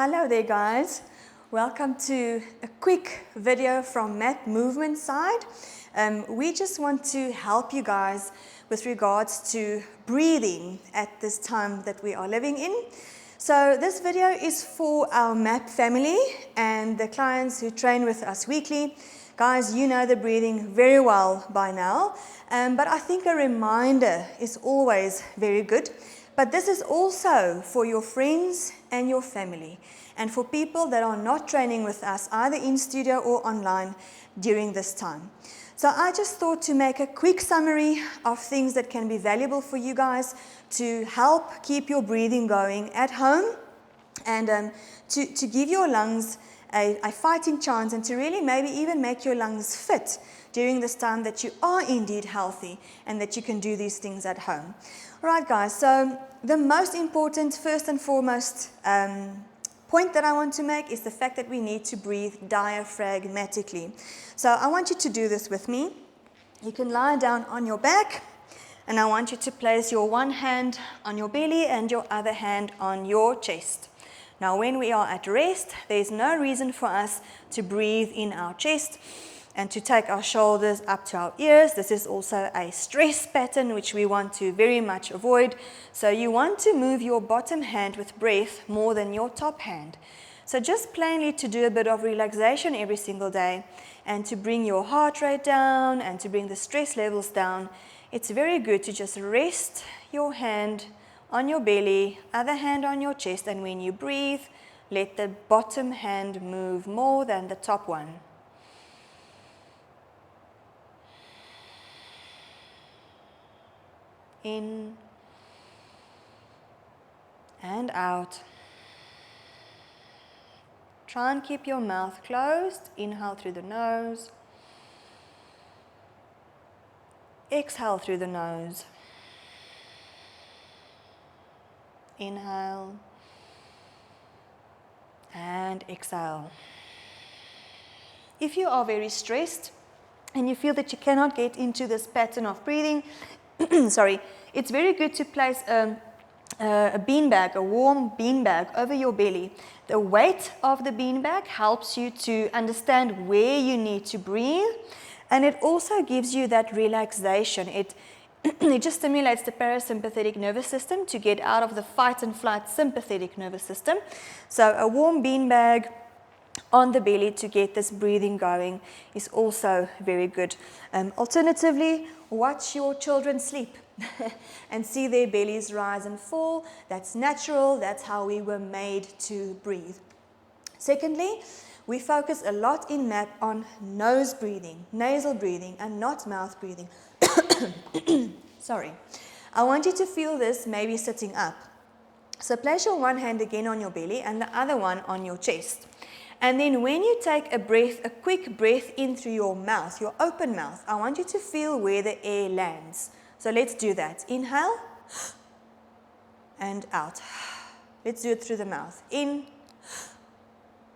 Hello there guys, welcome to a quick video from Mat Movement side. We just want to help you guys with regards to breathing at this time that we are living in. So this video is for our MAP family and the clients who train with us weekly. Guys, you know the breathing very well by now, but I think a reminder is always very good. But this is also for your friends and your family, and for people that are not training with us, either in studio or online during this time. So I just thought to make a quick summary of things that can be valuable for you guys to help keep your breathing going at home and to give your lungs a fighting chance and to really maybe even make your lungs fit during this time that you are indeed healthy and that you can do these things at home. All right, guys, so the most important, first and foremost, point that I want to make is the fact that we need to breathe diaphragmatically. So I want you to do this with me. You can lie down on your back, and I want you to place your one hand on your belly and your other hand on your chest. Now, when we are at rest, there is no reason for us to breathe in our chest and to take our shoulders up to our ears. This is also a stress pattern which we want to very much avoid. So you want to move your bottom hand with breath more than your top hand. So just plainly to do a bit of relaxation every single day and to bring your heart rate down and to bring the stress levels down, it's very good to just rest your hand on your belly, other hand on your chest, and when you breathe, let the bottom hand move more than the top one. In and out. Try and keep your mouth closed. Inhale through the nose. Exhale through the nose. Inhale and exhale. If you are very stressed and you feel that you cannot get into this pattern of breathing, it's very good to place a beanbag, a warm beanbag over your belly. The weight of the beanbag helps you to understand where you need to breathe, and it also gives you that relaxation. It just stimulates the parasympathetic nervous system to get out of the fight and flight sympathetic nervous system. So a warm beanbag on the belly to get this breathing going is also very good. Alternatively, watch your children sleep and see their bellies rise and fall. That's natural. That's how we were made to breathe. Secondly, we focus a lot in MAP on nose breathing, nasal breathing, and not mouth breathing. Sorry. I want you to feel this maybe sitting up. So place your one hand again on your belly and the other one on your chest. And then when you take a breath, a quick breath in through your mouth, your open mouth, I want you to feel where the air lands. So let's do that. Inhale and out. Let's do it through the mouth. In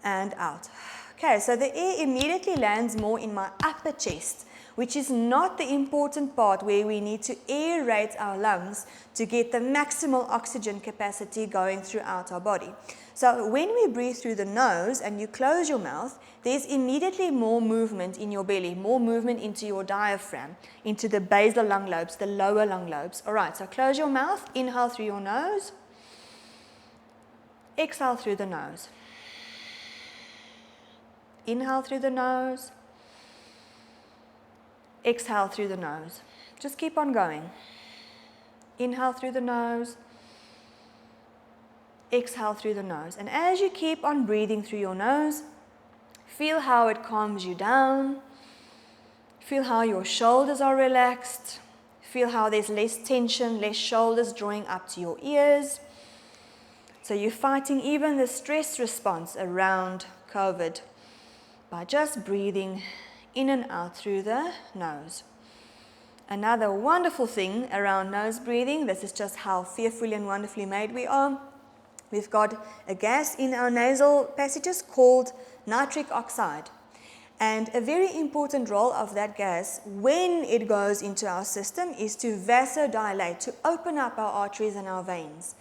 and out. Okay, so the air immediately lands more in my upper chest, which is not the important part where we need to aerate our lungs to get the maximal oxygen capacity going throughout our body. So when we breathe through the nose and you close your mouth, there's immediately more movement in your belly, more movement into your diaphragm, into the basal lung lobes, the lower lung lobes. All right, so close your mouth, inhale through your nose, exhale through the nose. Inhale through the nose, exhale through the nose. Just keep on going. Inhale through the nose, exhale through the nose. And as you keep on breathing through your nose, feel how it calms you down. Feel how your shoulders are relaxed. Feel how there's less tension, less shoulders drawing up to your ears. So you're fighting even the stress response around COVID by just breathing in and out through the nose. Another wonderful thing around nose breathing, this is just how fearfully and wonderfully made we are. We've got a gas in our nasal passages called nitric oxide. And a very important role of that gas when it goes into our system is to vasodilate, to open up our arteries and our veins.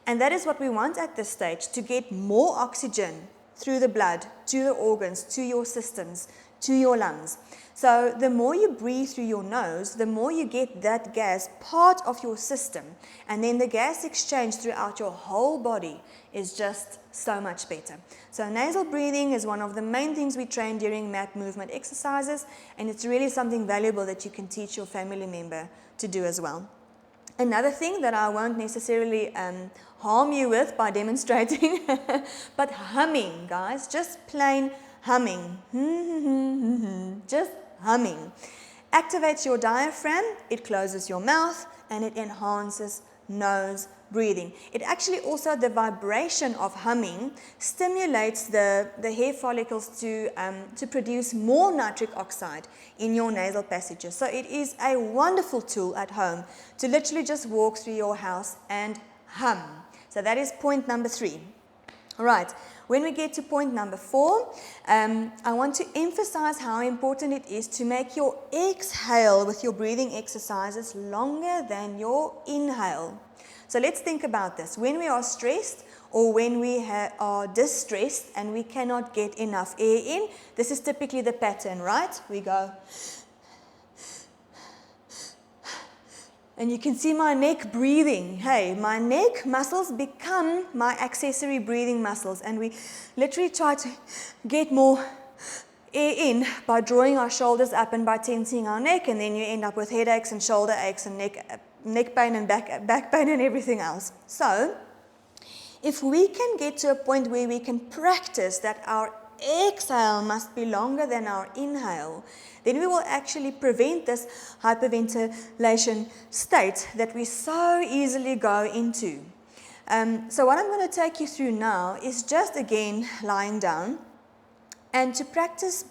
And that is what we want at this stage, to get more oxygen through the blood, to the organs, to your systems, to your lungs. So the more you breathe through your nose, the more you get that gas part of your system. And then the gas exchange throughout your whole body is just so much better. So nasal breathing is one of the main things we train during MAP movement exercises, and it's really something valuable that you can teach your family member to do as well. Another thing that I won't necessarily harm you with by demonstrating, but humming, guys, just plain humming, just humming. Activates your diaphragm, it closes your mouth, and it enhances nose breathing. It actually also, the vibration of humming stimulates the hair follicles to produce more nitric oxide in your nasal passages. So it is a wonderful tool at home to literally just walk through your house and hum. So that is point number 3. All right, when we get to point number 4, I want to emphasize how important it is to make your exhale with your breathing exercises longer than your inhale. So let's think about this. When we are stressed or when we are distressed and we cannot get enough air in, this is typically the pattern, right? We go, and you can see my neck breathing. Hey, my neck muscles become my accessory breathing muscles, and we literally try to get more air in by drawing our shoulders up and by tensing our neck, and then you end up with headaches and shoulder aches and neck pain and back pain and everything else. So, if we can get to a point where we can practice that our exhale must be longer than our inhale, then we will actually prevent this hyperventilation state that we so easily go into. So what I'm going to take you through now is just again lying down, and to practice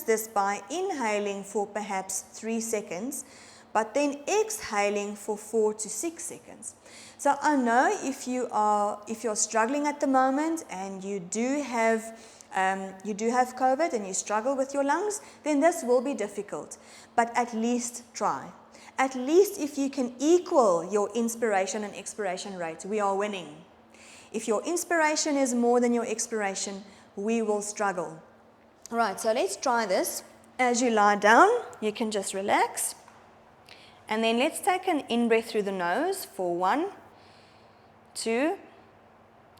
this by inhaling for perhaps 3 seconds, but then exhaling for 4 to 6 seconds. So I know if you're struggling at the moment and you do have COVID and you struggle with your lungs, then this will be difficult. But at least try. At least if you can equal your inspiration and expiration rate, we are winning. If your inspiration is more than your expiration, we will struggle. All right, so let's try this. As you lie down, you can just relax. And then let's take an in-breath through the nose for 1, 2,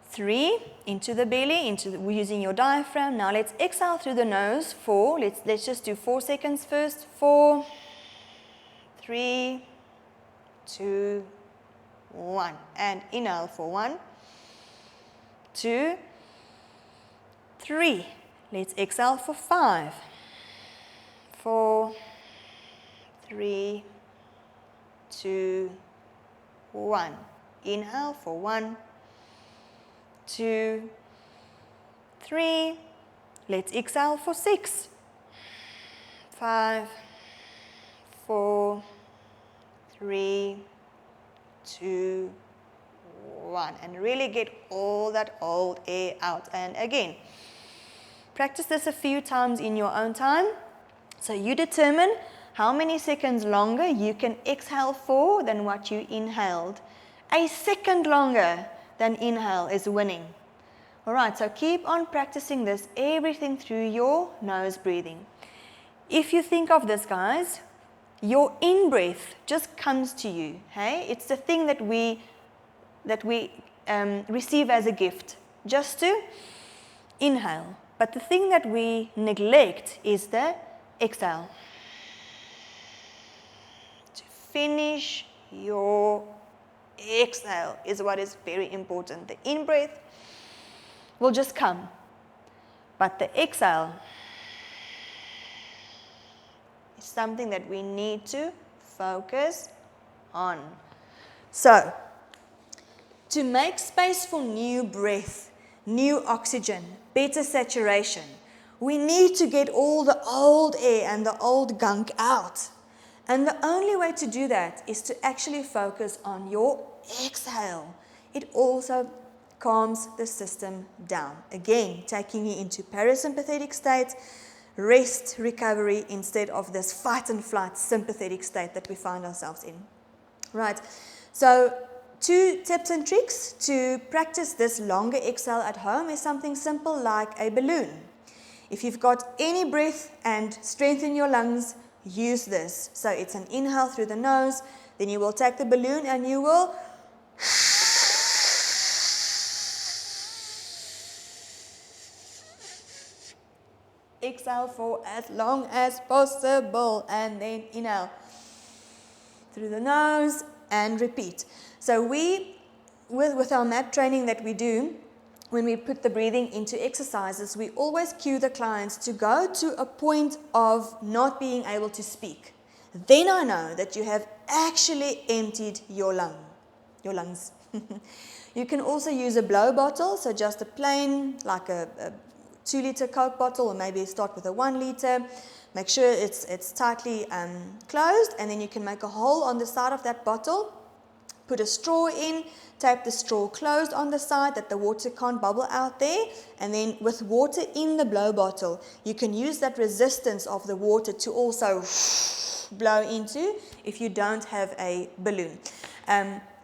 3, into the belly, using your diaphragm. Now let's exhale through the nose for, let's just do 4 seconds first. 4, 3, 2, 1. And inhale for 1, 2, 3. Let's exhale for 5, 4, 3, 2, 1. Inhale for 1, 2, 3. Let's exhale for 6, 5, 4, 3, 2, 1. And really get all that old air out. And again, practice this a few times in your own time. So you determine how many seconds longer you can exhale for than what you inhaled. A second longer than inhale is winning. All right, so keep on practicing this, everything through your nose breathing. If you think of this, guys, your in-breath just comes to you. Hey, it's the thing that we receive as a gift, just to inhale. But the thing that we neglect is the exhale. To finish your exhale is what is very important. The in-breath will just come, but the exhale is something that we need to focus on. So, to make space for new breath, new oxygen, better saturation, we need to get all the old air and the old gunk out. And the only way to do that is to actually focus on your exhale. It also calms the system down. Again, taking you into parasympathetic state, rest, recovery, instead of this fight and flight sympathetic state that we find ourselves in. Right, so 2 tips and tricks to practice this longer exhale at home is something simple like a balloon. If you've got any breath and strength in your lungs, use this. So it's an inhale through the nose, then you will take the balloon and you will exhale for as long as possible, and then inhale through the nose and repeat. So with our MAP training that we do, when we put the breathing into exercises, we always cue the clients to go to a point of not being able to speak. Then I know that you have actually emptied your lungs. You can also use a blow bottle, so just a plain, like a 2-liter Coke bottle, or maybe start with a 1-liter. Make sure it's tightly closed, and then you can make a hole on the side of that bottle, put a straw in, tape the straw closed on the side that the water can't bubble out there, and then with water in the blow bottle, you can use that resistance of the water to also blow into if you don't have a balloon.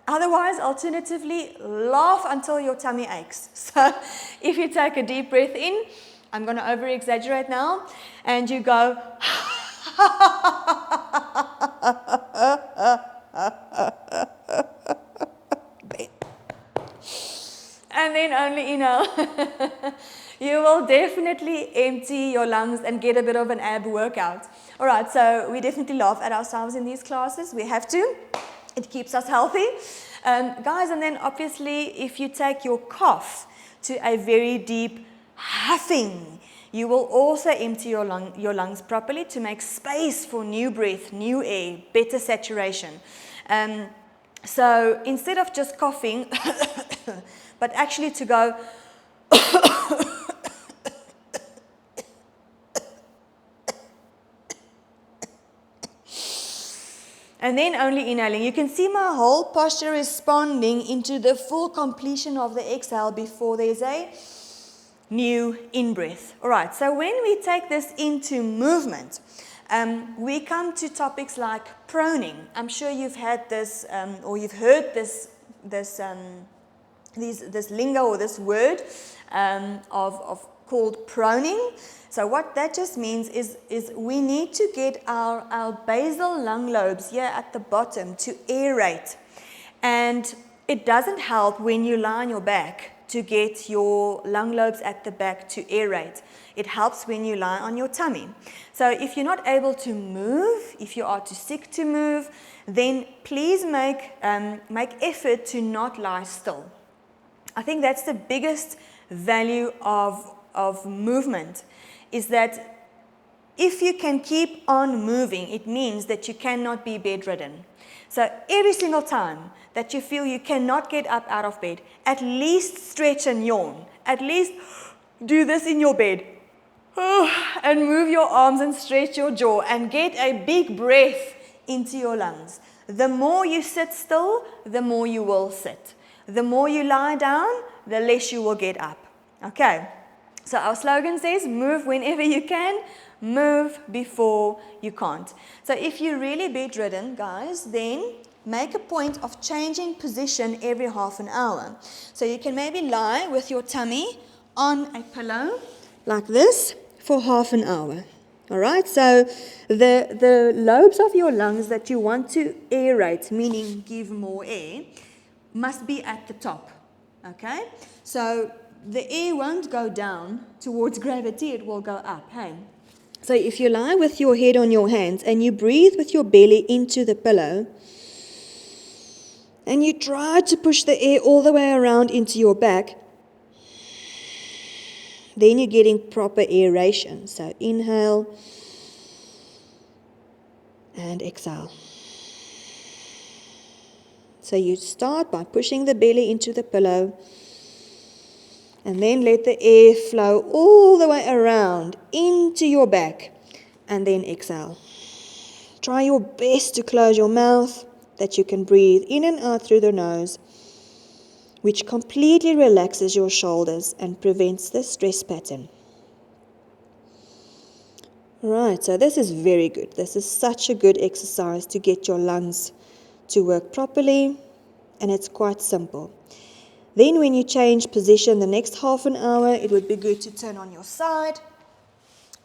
Otherwise, alternatively, laugh until your tummy aches. So if you take a deep breath in, I'm going to over-exaggerate now, and you go and then only inhale. You will definitely empty your lungs and get a bit of an ab workout. All right, so we definitely laugh at ourselves in these classes. We have to. It keeps us healthy. Guys, and then obviously if you take your cough to a very deep huffing, you will also empty your lungs properly to make space for new breath, new air, better saturation. So instead of just coughing, but actually to go and then only inhaling. You can see my whole posture responding into the full completion of the exhale before there's a new in-breath. All right, so when we take this into movement, we come to topics like proning. I'm sure you've had this, or you've heard this lingo or this word of called proning. So what that just means is we need to get our basal lung lobes here at the bottom to aerate. And it doesn't help when you lie on your back to get your lung lobes at the back to aerate. It helps when you lie on your tummy. So if you're not able to move, if you are too sick to move, then please make effort to not lie still. I think that's the biggest value of movement, is that if you can keep on moving, it means that you cannot be bedridden. So every single time that you feel you cannot get up out of bed, at least stretch and yawn. At least do this in your bed. And move your arms and stretch your jaw and get a big breath into your lungs. The more you sit still, the more you will sit. The more you lie down, the less you will get up. Okay, so our slogan says, move whenever you can, move before you can't. So if you're really bedridden, guys, then make a point of changing position every half an hour. So you can maybe lie with your tummy on a pillow like this for half an hour. All right, so the lobes of your lungs that you want to aerate, meaning give more air, must be at the top. Okay, so the air won't go down towards gravity, it will go up. Hey, so if you lie with your head on your hands and you breathe with your belly into the pillow, and you try to push the air all the way around into your back, then you're getting proper aeration. So inhale and exhale. So you start by pushing the belly into the pillow, and then let the air flow all the way around into your back, and then exhale. Try your best to close your mouth, that you can breathe in and out through the nose, which completely relaxes your shoulders and prevents the stress pattern. Right, so this is very good. This is such a good exercise to get your lungs to work properly and it's quite simple. Then when you change position the next half an hour, it would be good to turn on your side.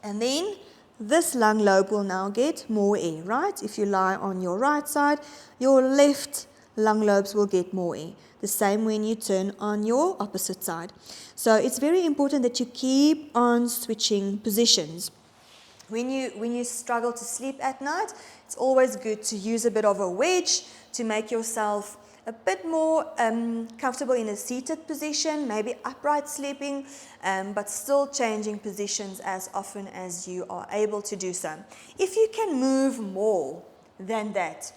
And then this lung lobe will now get more air, right? If you lie on your right side, your left lung lobes will get more air. The same when you turn on your opposite side. So it's very important that you keep on switching positions. When you struggle to sleep at night, it's always good to use a bit of a wedge to make yourself a bit more comfortable in a seated position, maybe upright sleeping, but still changing positions as often as you are able to do so. If you can move more than that,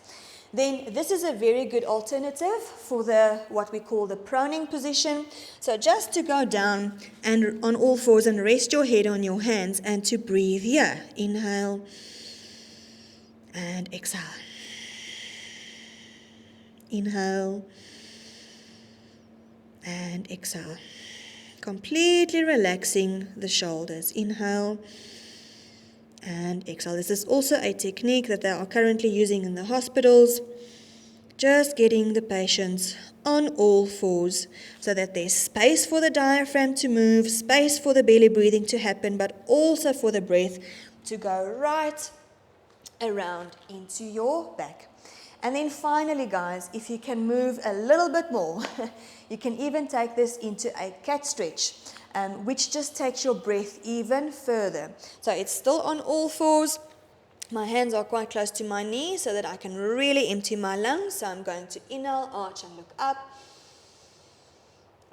then this is a very good alternative for what we call the proning position. So just to go down and on all fours and rest your head on your hands and to breathe here. Inhale and exhale. Inhale and exhale. Completely relaxing the shoulders. Inhale and exhale. This is also a technique that they are currently using in the hospitals. Just getting the patients on all fours so that there's space for the diaphragm to move, space for the belly breathing to happen, but also for the breath to go right around into your back. And then finally, guys, if you can move a little bit more, you can even take this into a cat stretch, which just takes your breath even further. So it's still on all fours. My hands are quite close to my knees so that I can really empty my lungs. So I'm going to inhale, arch and look up.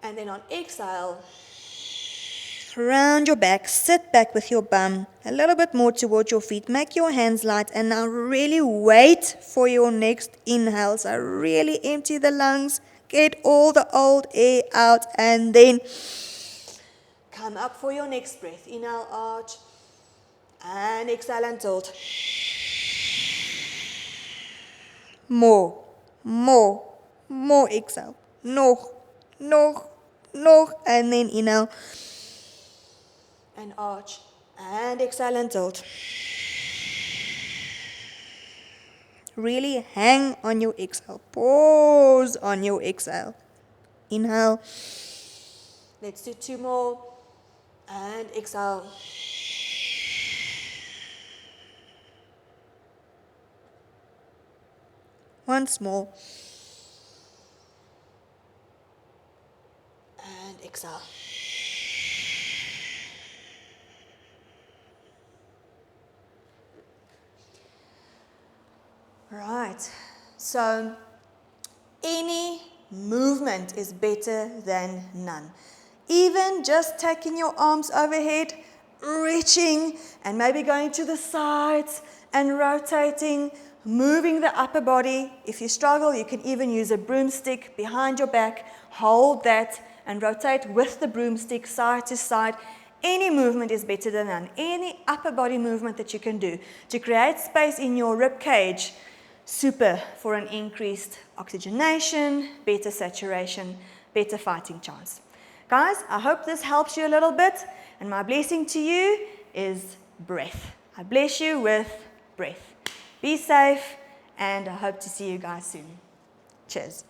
And then on exhale, round your back, sit back with your bum a little bit more towards your feet. Make your hands light and now really wait for your next inhale. So really empty the lungs, get all the old air out and then come up for your next breath. Inhale, arch and exhale and tilt. More exhale. Nog, and then inhale and arch and exhale and tilt. Really hang on your exhale. Pause on your exhale. Inhale. Let's do 2 more. And exhale. Once more. And exhale. Right. So any movement is better than none. Even just taking your arms overhead, reaching and maybe going to the sides and rotating, moving the upper body. If you struggle, you can even use a broomstick behind your back. Hold that and rotate with the broomstick side to side. Any movement is better than none. Any upper body movement that you can do to create space in your rib cage, super for an increased oxygenation, better saturation, better fighting chance. Guys, I hope this helps you a little bit, and my blessing to you is breath. I bless you with breath. Be safe, and I hope to see you guys soon. Cheers.